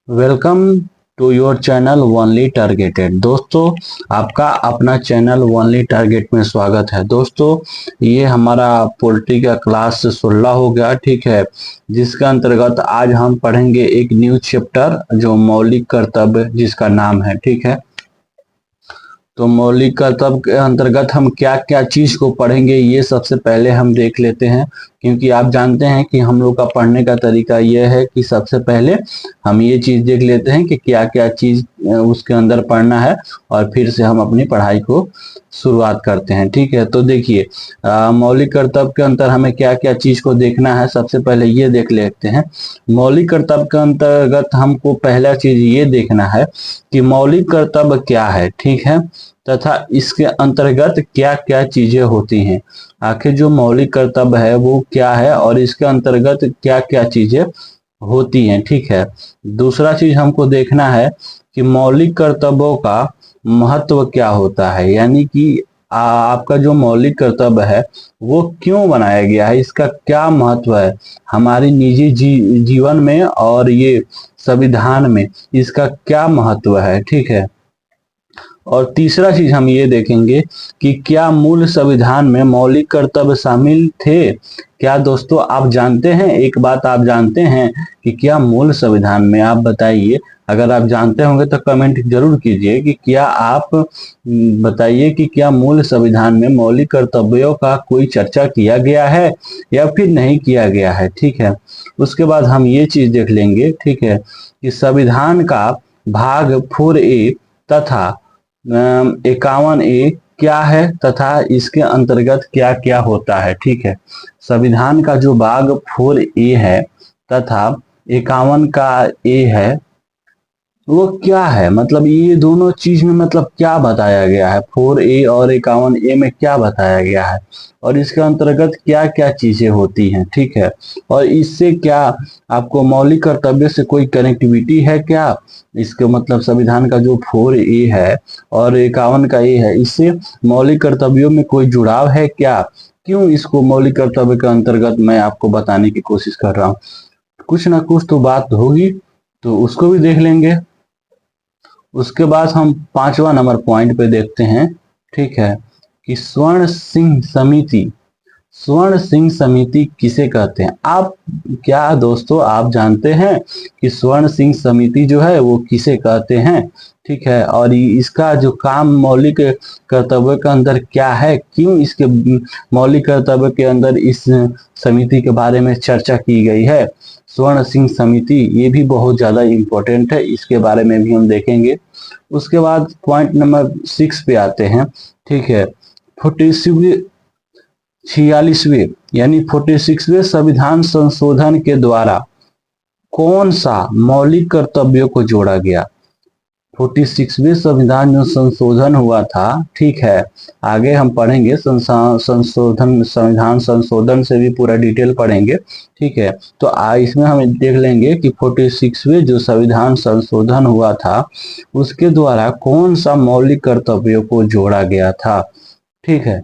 Welcome to your channel only targeted. दोस्तों, आपका अपना चैनल ओनली टारगेट में स्वागत है। दोस्तों, ये हमारा पोल्ट्री का क्लास 16 हो गया, ठीक है, जिसका अंतर्गत आज हम पढ़ेंगे एक न्यू चैप्टर जो मौलिक कर्तव्य जिसका नाम है, ठीक है। तो मौलिक कर्तव्य के अंतर्गत हम क्या क्या चीज को पढ़ेंगे ये सबसे पहले हम देख लेते हैं, क्योंकि आप जानते हैं कि हम लोग का पढ़ने का तरीका यह है कि सबसे पहले हम ये चीज देख लेते हैं कि क्या क्या चीज उसके अंदर पढ़ना है और फिर से हम अपनी पढ़ाई को शुरुआत करते हैं, ठीक है। तो देखिए, मौलिक कर्तव्य के अंतर हमें क्या क्या चीज को देखना है, सबसे पहले ये देख लेते हैं। मौलिक कर्तव्य के अंतर्गत हमको पहला चीज ये देखना है कि मौलिक कर्तव्य क्या है, ठीक है, तथा इसके अंतर्गत क्या क्या चीजें होती हैं। आखिर जो मौलिक कर्तव्य है वो क्या है और इसके अंतर्गत क्या क्या चीजें होती हैं, ठीक है। दूसरा चीज हमको देखना है कि मौलिक कर्तव्यों का महत्व क्या होता है, यानी कि आपका जो मौलिक कर्तव्य है वो क्यों बनाया गया है, इसका क्या महत्व है हमारी निजी जीवन में और ये संविधान में इसका क्या महत्व है, ठीक है। और तीसरा चीज हम ये देखेंगे कि क्या मूल संविधान में मौलिक कर्तव्य शामिल थे। क्या दोस्तों आप जानते हैं, एक बात आप जानते हैं कि क्या मूल संविधान में, आप बताइए, अगर आप जानते होंगे तो कमेंट जरूर कीजिए कि क्या आप बताइए कि क्या मूल संविधान में मौलिक कर्तव्यों का कोई चर्चा किया गया है या फिर नहीं किया गया है, ठीक है। उसके बाद हम ये चीज देख लेंगे, ठीक है, कि संविधान का भाग 4A तथा 51A क्या है तथा इसके अंतर्गत क्या क्या होता है, ठीक है। संविधान का जो भाग 4A है तथा 51 का ए है वो क्या है, मतलब ये दोनों चीज में मतलब क्या बताया गया है, 4A और 51A में क्या बताया गया है और इसके अंतर्गत क्या क्या चीजें होती हैं, ठीक है। और इससे क्या आपको मौलिक कर्तव्य से कोई कनेक्टिविटी है क्या, इसके मतलब संविधान का जो 4A है और 51 का ए है, इससे मौलिक कर्तव्यों में कोई जुड़ाव है क्या, क्यों इसको मौलिक कर्तव्य के अंतर्गत मैं आपको बताने की कोशिश कर रहा हूँ। कुछ ना कुछ तो बात होगी, तो उसको भी देख लेंगे। उसके बाद हम 5वां नंबर पॉइंट पे देखते हैं, ठीक है, कि स्वर्ण सिंह समिति। स्वर्ण सिंह समिति किसे कहते हैं। आप क्या दोस्तों आप जानते हैं कि स्वर्ण सिंह समिति जो है वो किसे कहते हैं, ठीक है, और इसका जो काम मौलिक कर्तव्य के अंदर क्या है, क्यों इसके मौलिक कर्तव्य के अंदर इस समिति के बारे में चर्चा की गई है। स्वर्ण सिंह समिति ये भी बहुत ज्यादा इंपॉर्टेंट है, इसके बारे में भी हम देखेंगे। उसके बाद पॉइंट नंबर 6 पे आते हैं, ठीक है, 46वें यानी 46वें संविधान संशोधन के द्वारा कौन सा मौलिक कर्तव्यों को जोड़ा गया। 46वें संविधान जो संशोधन हुआ था, ठीक है, आगे हम पढ़ेंगे संशोधन, संविधान संशोधन से भी पूरा डिटेल पढ़ेंगे, ठीक है। तो इसमें हम देख लेंगे कि 46वें जो संविधान संशोधन हुआ था उसके द्वारा कौन सा मौलिक कर्तव्यों को जोड़ा गया था, ठीक है।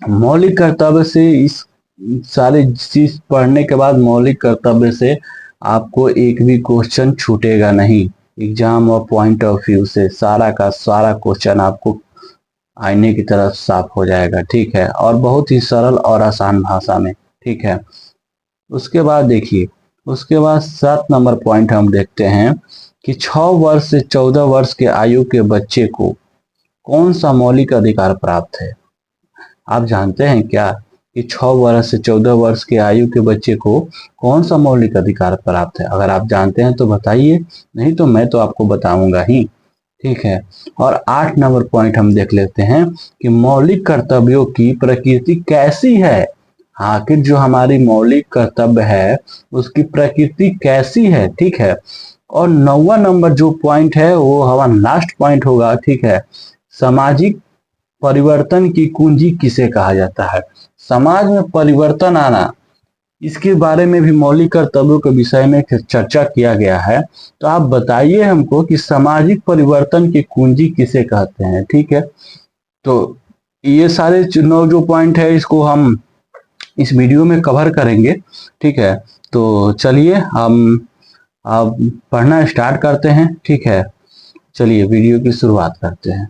मौलिक कर्तव्य से इस सारे चीज पढ़ने के बाद मौलिक कर्तव्य से आपको एक भी क्वेश्चन छूटेगा नहीं। एग्जाम और पॉइंट ऑफ व्यू से सारा का सारा क्वेश्चन आपको आईने की तरफ साफ हो जाएगा, ठीक है, और बहुत ही सरल और आसान भाषा में, ठीक है। उसके बाद देखिए, उसके बाद 7 नंबर पॉइंट हम देखते हैं कि 6 वर्ष से 14 वर्ष के आयु के बच्चे को कौन सा मौलिक अधिकार प्राप्त है। आप जानते हैं क्या कि 6 वर्ष से 14 वर्ष के आयु के बच्चे को कौन सा मौलिक अधिकार प्राप्त है। अगर आप जानते हैं तो बताइए, नहीं तो मैं तो आपको बताऊंगा ही, ठीक है। और 8 नंबर पॉइंट हम देख लेते हैं कि मौलिक कर्तव्यों की प्रकृति कैसी है। आखिर जो हमारी मौलिक कर्तव्य है उसकी प्रकृति कैसी है, ठीक है। और 9वां नंबर जो पॉइंट है वो हमारा लास्ट पॉइंट होगा, ठीक है, सामाजिक परिवर्तन की कुंजी किसे कहा जाता है। समाज में परिवर्तन आना, इसके बारे में भी मौलिक कर्तव्यों के विषय में चर्चा किया गया है। तो आप बताइए हमको कि सामाजिक परिवर्तन की कुंजी किसे कहते हैं, ठीक है। तो ये सारे 9 जो पॉइंट है इसको हम इस वीडियो में कवर करेंगे, ठीक है। तो चलिए हम अब पढ़ना स्टार्ट करते हैं। ठीक है, चलिए वीडियो की शुरुआत करते हैं।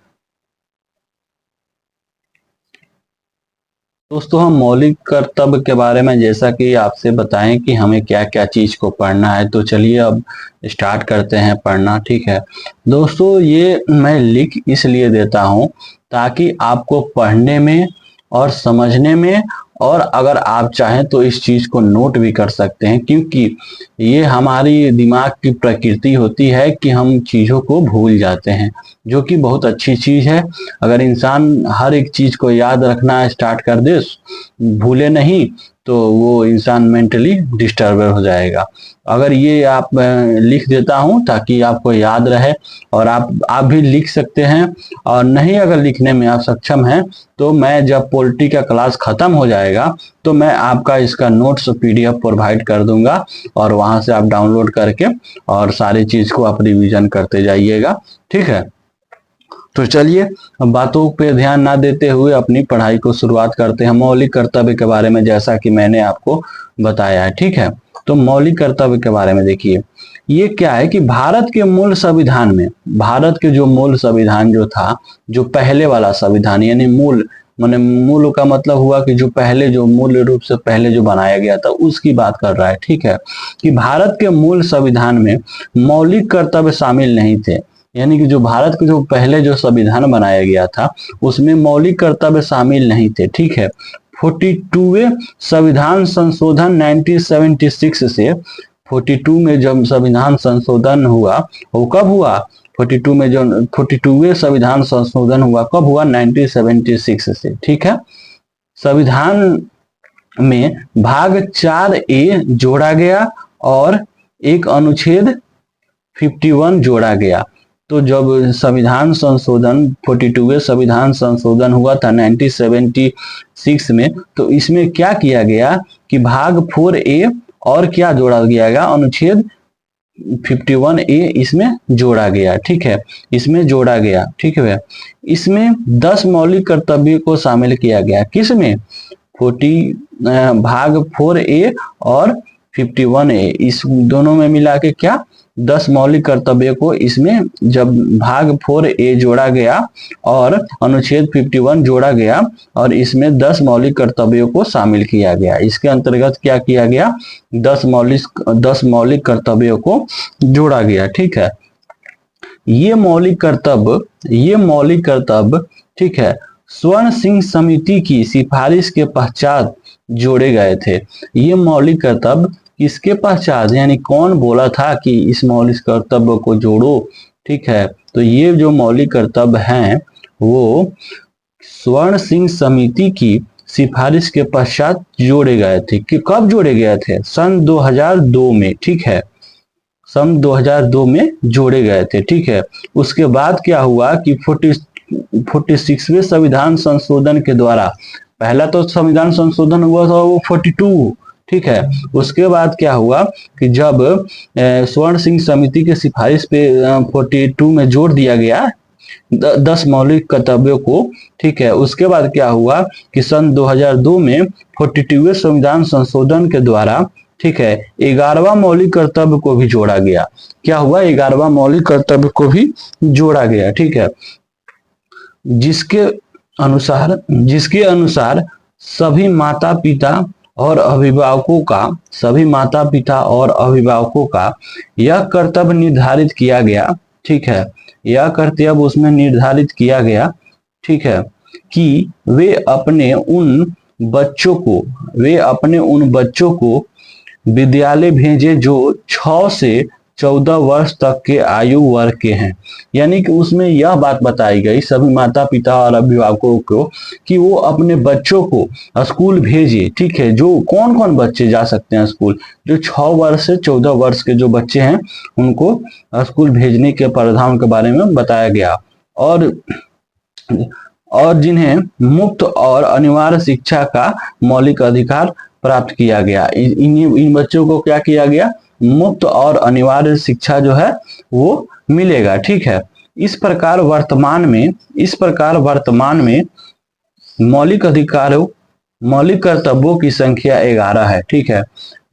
दोस्तों, हम मौलिक कर्तव्य के बारे में जैसा कि आपसे बताएं कि हमें क्या क्या चीज को पढ़ना है, तो चलिए अब स्टार्ट करते हैं पढ़ना। ठीक है दोस्तों, ये मैं लिख इसलिए देता हूं ताकि आपको पढ़ने में और समझने में, और अगर आप चाहें तो इस चीज को नोट भी कर सकते हैं, क्योंकि ये हमारी दिमाग की प्रकृति होती है कि हम चीजों को भूल जाते हैं, जो कि बहुत अच्छी चीज है। अगर इंसान हर एक चीज को याद रखना स्टार्ट कर दे, भूले नहीं, तो वो इंसान मेंटली डिस्टर्ब हो जाएगा। अगर ये आप लिख देता हूं ताकि आपको याद रहे, और आप भी लिख सकते हैं। और नहीं, अगर लिखने में आप सक्षम हैं तो मैं जब पॉलिटी का क्लास खत्म हो जाएगा तो मैं आपका इसका नोट्स पीडीएफ प्रोवाइड कर दूंगा, और वहां से आप डाउनलोड करके और सारी चीज को आप रिवीजन करते जाइएगा। ठीक है, तो चलिए अब बातों पे ध्यान ना देते हुए अपनी पढ़ाई को शुरुआत करते हैं। मौलिक कर्तव्य के बारे में जैसा कि मैंने आपको बताया है। ठीक है, तो मौलिक कर्तव्य के बारे में देखिए, ये क्या है कि भारत के मूल संविधान में, भारत के जो मूल संविधान जो था, जो पहले वाला संविधान, यानी मूल माने मूल का मतलब हुआ कि जो पहले, जो मूल रूप से पहले जो बनाया गया था उसकी बात कर रहा है। ठीक है, कि भारत के मूल संविधान में मौलिक कर्तव्य शामिल नहीं थे, यानी कि जो भारत के जो पहले जो संविधान बनाया गया था उसमें मौलिक कर्तव्य शामिल नहीं थे। ठीक है, 42वें संविधान संशोधन 1976 से, 42 में जब संविधान संशोधन हुआ, वो कब हुआ? 42 में जो 42वें संविधान संशोधन हुआ कब हुआ? 1976 से। ठीक है, संविधान में भाग 4A जोड़ा गया और एक अनुच्छेद 51 जोड़ा गया। तो जब संविधान संशोधन 42वें संविधान संशोधन हुआ था 1976 में, तो इसमें क्या किया गया कि भाग 4A और क्या जोड़ा गया? अनुच्छेद 51A इसमें जोड़ा गया। ठीक है, इसमें जोड़ा गया। ठीक है, इसमें 10 मौलिक कर्तव्यों को शामिल किया गया। किसमें? 40 भाग 4A और 51A, इस दोनों में मिला के क्या 10 मौलिक कर्तव्यों को इसमें जब भाग 4A जोड़ा गया और अनुच्छेद 51 जोड़ा गया, और इसमें 10 मौलिक कर्तव्यों को शामिल किया गया। इसके अंतर्गत क्या किया गया? 10 मौलिक कर्तव्यों को जोड़ा गया। ठीक है, ये मौलिक कर्तव्य ठीक है, स्वर्ण सिंह समिति की सिफारिश के पश्चात जोड़े गए थे। ये मौलिक कर्तव्य किसके पश्चात, यानी कौन बोला था कि इस मौलिक कर्तव्य को जोड़ो? ठीक है, तो ये जो मौलिक कर्तव्य हैं वो स्वर्ण सिंह समिति की सिफारिश के पश्चात जोड़े गए थे। कि कब जोड़े गए थे? सन 2002 में। ठीक है, सन 2002 में जोड़े गए थे। ठीक है, उसके बाद क्या हुआ कि 46वें संविधान संशोधन के द्वारा, पहला तो संविधान संशोधन हुआ था वो 42। ठीक है, उसके बाद क्या हुआ कि जब स्वर्ण सिंह समिति के सिफारिश पे 42 में जोड़ दिया गया 10 मौलिक कर्तव्यों को। ठीक है, उसके बाद क्या हुआ कि सन 2002 में 42वें संविधान संशोधन के द्वारा, ठीक है, 11वां मौलिक कर्तव्य को भी जोड़ा गया। क्या हुआ? 11वां मौलिक कर्तव्य को भी जोड़ा गया। ठीक है, जिसके अनुसार सभी माता पिता और अभिभावकों का यह कर्तव्य निर्धारित किया गया। ठीक है, यह कर्तव्य उसमें निर्धारित किया गया। ठीक है, कि वे अपने उन बच्चों को विद्यालय भेजे जो 6 से 14 वर्ष तक के आयु वर्ग के हैं। यानी कि उसमें यह बात बताई गई सभी माता पिता और अभिभावकों को कि वो अपने बच्चों को स्कूल भेजे। ठीक है, जो कौन कौन बच्चे जा सकते हैं स्कूल? जो 6 वर्ष से 14 वर्ष के जो बच्चे हैं उनको स्कूल भेजने के प्रावधान के बारे में बताया गया। और जिन्हें मुफ्त और अनिवार्य शिक्षा का मौलिक अधिकार प्राप्त किया गया। इन बच्चों को क्या किया गया? मुफ्त और अनिवार्य शिक्षा जो है वो मिलेगा। ठीक है, इस प्रकार वर्तमान में मौलिक कर्तव्यों की संख्या 11 है। ठीक है,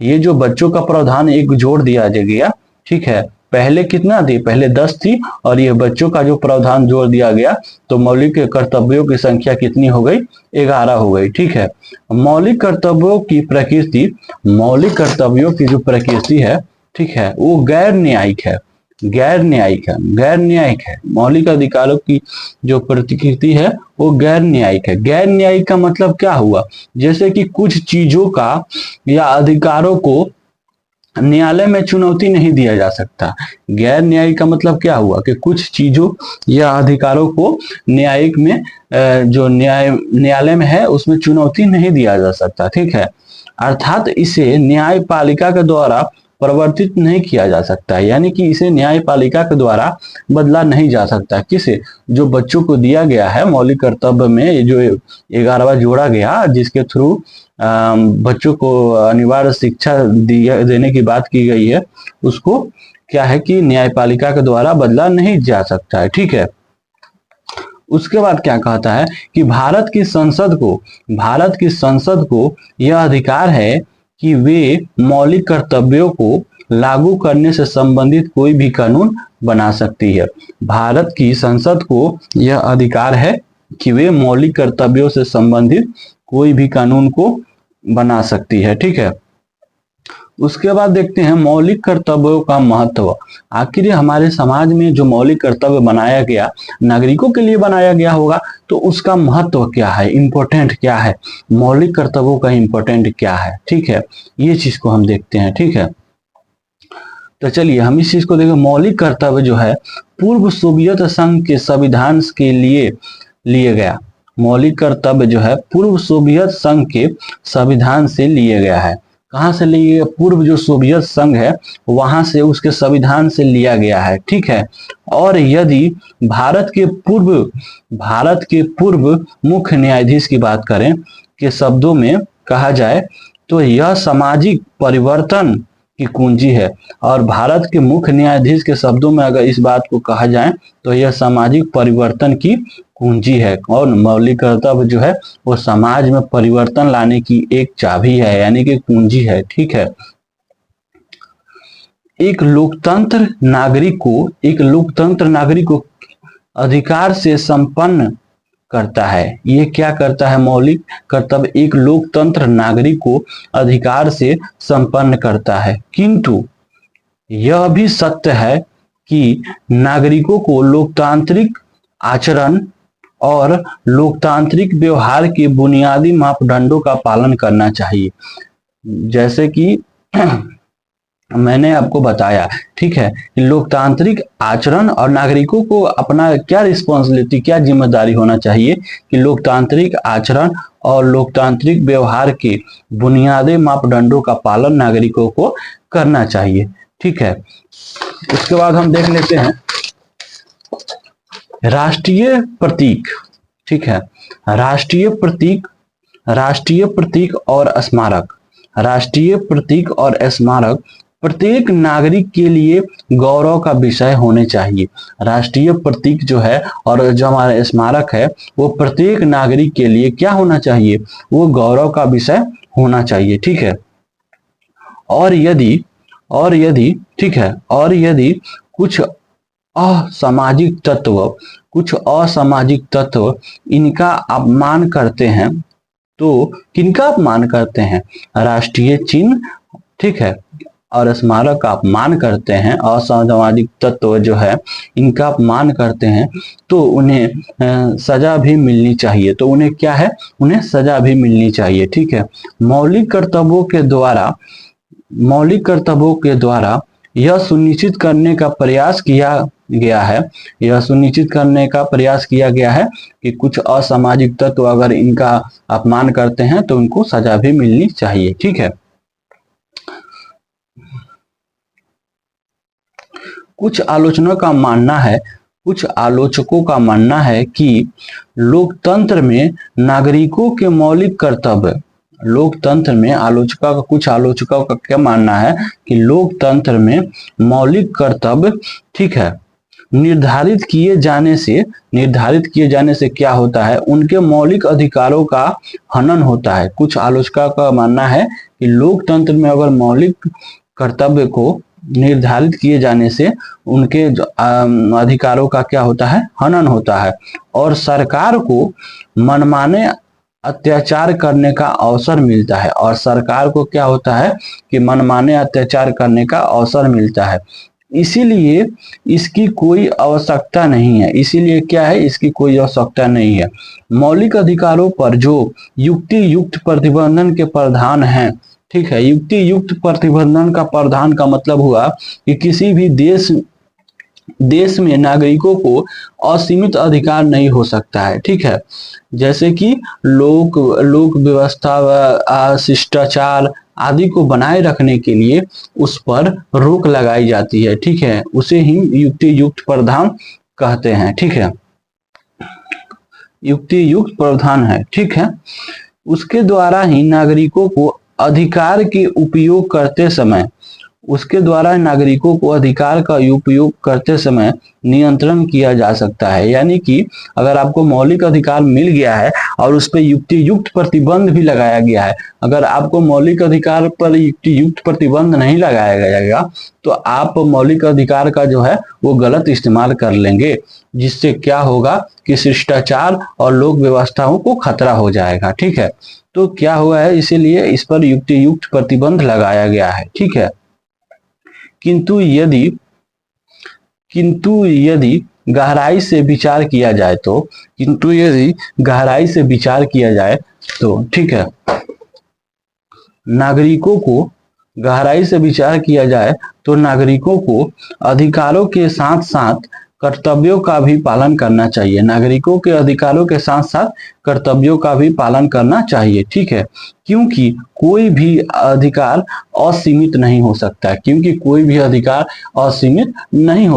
ये जो बच्चों का प्रावधान एक जोड़ दिया गया ठीक है, पहले कितना थी, पहले 10 थी और ये बच्चों का जो प्रावधान जोड़ दिया गया तो मौलिक कर्तव्यों की संख्या कितनी हो गई, 11 हो गई। ठीक है, मौलिक कर्तव्यों की प्रकृति, मौलिक कर्तव्यों की जो प्रकृति है, ठीक है, वो गैर न्यायिक है, गैर न्यायिक है, गैर न्यायिक है। मौलिक अधिकारों की जो प्रकृति है वो गैर न्यायिक है। गैर न्यायिक का मतलब क्या हुआ, जैसे कि कुछ चीजों का या अधिकारों को न्यायालय में चुनौती नहीं दिया जा सकता। गैर न्यायिक का मतलब क्या हुआ कि कुछ चीजों या अधिकारों को न्यायिक में जो न्यायालय में है उसमें चुनौती नहीं दिया जा सकता। ठीक है, अर्थात इसे न्यायपालिका के द्वारा परिवर्तित नहीं किया जा सकता, यानी कि इसे न्यायपालिका के द्वारा बदला नहीं जा सकता। किसे, जो बच्चों को दिया गया है मौलिक कर्तव्य में जो 11वां जोड़ा गया, जिसके थ्रू बच्चों को अनिवार्य शिक्षा देने की बात की गई है, उसको क्या है कि न्यायपालिका के द्वारा बदला नहीं जा सकता है। ठीक है, उसके बाद क्या कहता है कि भारत की संसद को यह अधिकार है कि वे मौलिक कर्तव्यों को लागू करने से संबंधित कोई भी कानून बना सकती है। भारत की संसद को यह अधिकार है कि वे मौलिक कर्तव्यों से संबंधित कोई भी कानून को बना सकती है। ठीक है, उसके बाद देखते हैं मौलिक कर्तव्यों का महत्व। आखिर हमारे समाज में जो मौलिक कर्तव्य बनाया गया, नागरिकों के लिए बनाया गया होगा, तो उसका महत्व क्या है, इंपॉर्टेंट क्या है, मौलिक कर्तव्यों का इंपॉर्टेंट क्या है। ठीक है, ये चीज को हम देखते हैं। ठीक है, तो चलिए हम इस चीज को देखें। मौलिक कर्तव्य जो है पूर्व सोवियत संघ के संविधान के लिए गया। मौलिक कर्तव्य जो है पूर्व सोवियत संघ के संविधान से लिए गया है। कहां से लिए गया, पूर्व जो सोवियत संघ है वहां से, उसके संविधान से लिया गया है। ठीक है, और यदि भारत के पूर्व मुख्य न्यायाधीश की बात करें के शब्दों में कहा जाए तो यह सामाजिक परिवर्तन की कुंजी है। और भारत के मुख्य न्यायाधीश के शब्दों में अगर इस बात को कहा जाए तो यह सामाजिक परिवर्तन की कुंजी है। और मौलिक कर्तव्य जो है वो समाज में परिवर्तन लाने की एक चाबी है, यानी कि कुंजी है। ठीक है, एक लोकतंत्र नागरिक को अधिकार से संपन्न करता है। ये क्या करता है, मौलिक कर्तव्य एक लोकतंत्र नागरिक को अधिकार से संपन्न करता है। किंतु यह भी सत्य है कि नागरिकों को लोकतांत्रिक आचरण और लोकतांत्रिक व्यवहार के बुनियादी मापदंडों का पालन करना चाहिए। जैसे कि मैंने आपको बताया, ठीक है, लोकतांत्रिक आचरण और नागरिकों को अपना क्या रिस्पॉन्सिबिलिटी, क्या जिम्मेदारी होना चाहिए कि लोकतांत्रिक आचरण और लोकतांत्रिक व्यवहार के बुनियादी मापदंडों का पालन नागरिकों को करना चाहिए। ठीक है, उसके बाद हम देख लेते हैं राष्ट्रीय प्रतीक। ठीक है, राष्ट्रीय प्रतीक और स्मारक। राष्ट्रीय प्रतीक और स्मारक प्रत्येक नागरिक के लिए गौरव का विषय होने चाहिए। राष्ट्रीय प्रतीक जो है और जो हमारा स्मारक है वो प्रत्येक नागरिक के लिए क्या होना चाहिए, वो गौरव का विषय होना चाहिए। ठीक है, और यदि ठीक है, और यदि कुछ असामाजिक तत्व इनका अपमान करते हैं तो किनका अपमान करते हैं, राष्ट्रीय चिन्ह, ठीक है, और स्मारक का अपमान करते हैं, असामाजिक तत्व जो है इनका अपमान करते हैं तो उन्हें सजा भी मिलनी चाहिए। तो उन्हें क्या है, उन्हें सजा भी मिलनी चाहिए। ठीक है, मौलिक कर्तव्यों के द्वारा यह सुनिश्चित करने का प्रयास किया गया है कि कुछ असामाजिक तत्व अगर इनका अपमान करते हैं तो उनको सजा भी मिलनी चाहिए। ठीक है, कुछ आलोचकों का मानना है कि लोकतंत्र में नागरिकों के मौलिक कर्तव्य, कुछ आलोचकों का क्या मानना है कि लोकतंत्र में मौलिक कर्तव्य, ठीक है, निर्धारित किए जाने से क्या होता है, उनके मौलिक अधिकारों का हनन होता है। कुछ आलोचकों का मानना है कि लोकतंत्र में अगर मौलिक कर्तव्य को निर्धारित किए जाने से उनके अधिकारों का क्या होता है, हनन होता है और सरकार को मनमाने अत्याचार करने का अवसर मिलता है। और सरकार को क्या होता है कि मनमाने अत्याचार करने का अवसर मिलता है। इसीलिए इसकी कोई आवश्यकता नहीं है। इसीलिए क्या है, इसकी कोई आवश्यकता नहीं है। मौलिक अधिकारों पर जो युक्ति युक्त प्रतिबंधन के प्रावधान हैं, ठीक है, युक्ति युक्त प्रतिबंधन का प्रावधान का मतलब हुआ कि किसी भी देश में नागरिकों को असीमित अधिकार नहीं हो सकता है, ठीक है। जैसे कि लोक व्यवस्था व शिष्टाचार आदि को बनाए रखने के लिए उस पर रोक लगाई जाती है, ठीक है, उसे ही युक्ति युक्त प्रावधान कहते हैं, ठीक है, युक्ति युक्त प्रावधान है, ठीक है। उसके द्वारा ही नागरिकों को अधिकार के उपयोग करते समय अधिकार का उपयोग करते समय नियंत्रण किया जा सकता है। यानी कि अगर आपको मौलिक अधिकार मिल गया है और उस पर युक्ति युक्त प्रतिबंध भी लगाया गया है, अगर आपको मौलिक अधिकार पर युक्ति युक्त प्रतिबंध नहीं लगाया जाएगा तो आप मौलिक अधिकार का जो है वो गलत इस्तेमाल कर लेंगे, जिससे क्या होगा कि शिष्टाचार और लोक व्यवस्थाओं को खतरा हो जाएगा, ठीक है। तो क्या हुआ है, इसीलिए इस पर युक्ति युक्त प्रतिबंध लगाया गया है, ठीक है। किंतु यदि गहराई से विचार किया जाए तो ठीक है, नागरिकों को अधिकारों के साथ साथ कर्तव्यों का भी पालन करना चाहिए। नागरिकों के अधिकारों के साथ साथ कर्तव्यों का भी पालन करना चाहिए, ठीक है। क्योंकि कोई भी अधिकार असीमित नहीं हो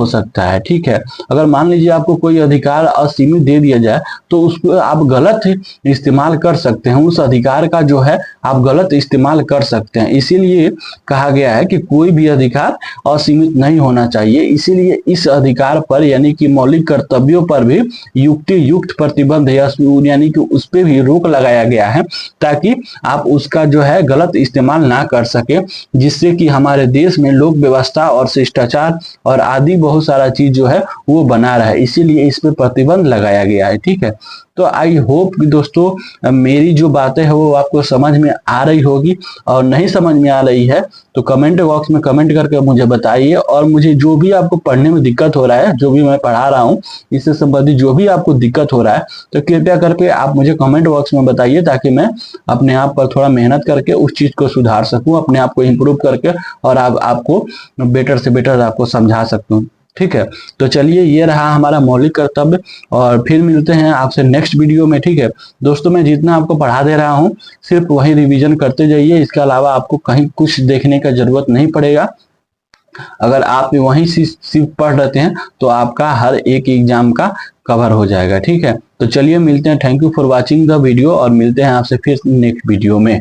सकता है, ठीक है। अगर मान लीजिए आपको कोई अधिकार असीमित दे दिया जाए तो उसको आप गलत इस्तेमाल कर सकते हैं, उस अधिकार का जो है आप गलत इस्तेमाल कर सकते हैं। इसीलिए कहा गया है कि कोई भी अधिकार असीमित नहीं होना चाहिए। इसीलिए इस अधिकार पर यानी कि मौलिक कर्तव्यों पर भी युक्ति युक्त प्रतिबंध यानी कि उस पर भी रोक लगाया गया है, ताकि आप उसका जो है गलत इस्तेमाल ना कर सके, जिससे कि हमारे देश में लोक व्यवस्था और शिष्टाचार और आदि बहुत सारा चीज जो है वो बना रहे। इसीलिए इस पे प्रतिबंध लगाया गया है, ठीक है। तो आई होप कि दोस्तों मेरी जो बातें है वो आपको समझ में आ रही होगी, और नहीं समझ में आ रही है तो कमेंट बॉक्स में कमेंट करके मुझे बताइए। और मुझे जो भी आपको पढ़ने में दिक्कत हो रहा है, जो भी मैं पढ़ा रहा हूँ इससे संबंधित जो भी आपको दिक्कत हो रहा है, तो कृपया करके आप मुझे कमेंट बॉक्स में बताइए, ताकि मैं अपने आप पर थोड़ा मेहनत करके उस चीज को सुधार सकूं, अपने आप को इम्प्रूव करके, और आपको बेटर से बेटर आपको समझा सकूं, ठीक है। तो चलिए, ये रहा हमारा मौलिक कर्तव्य, और फिर मिलते हैं आपसे नेक्स्ट वीडियो में, ठीक है। दोस्तों मैं जितना आपको पढ़ा दे रहा हूँ सिर्फ वही रिवीजन करते जाइए, इसके अलावा आपको कहीं कुछ देखने का जरूरत नहीं पड़ेगा। अगर आप वहीं सिर्फ पढ़ रहते हैं तो आपका हर एक एग्जाम का कवर हो जाएगा, ठीक है। तो चलिए मिलते हैं, thank you for watching the video, और मिलते हैं आपसे फिर नेक्स्ट वीडियो में।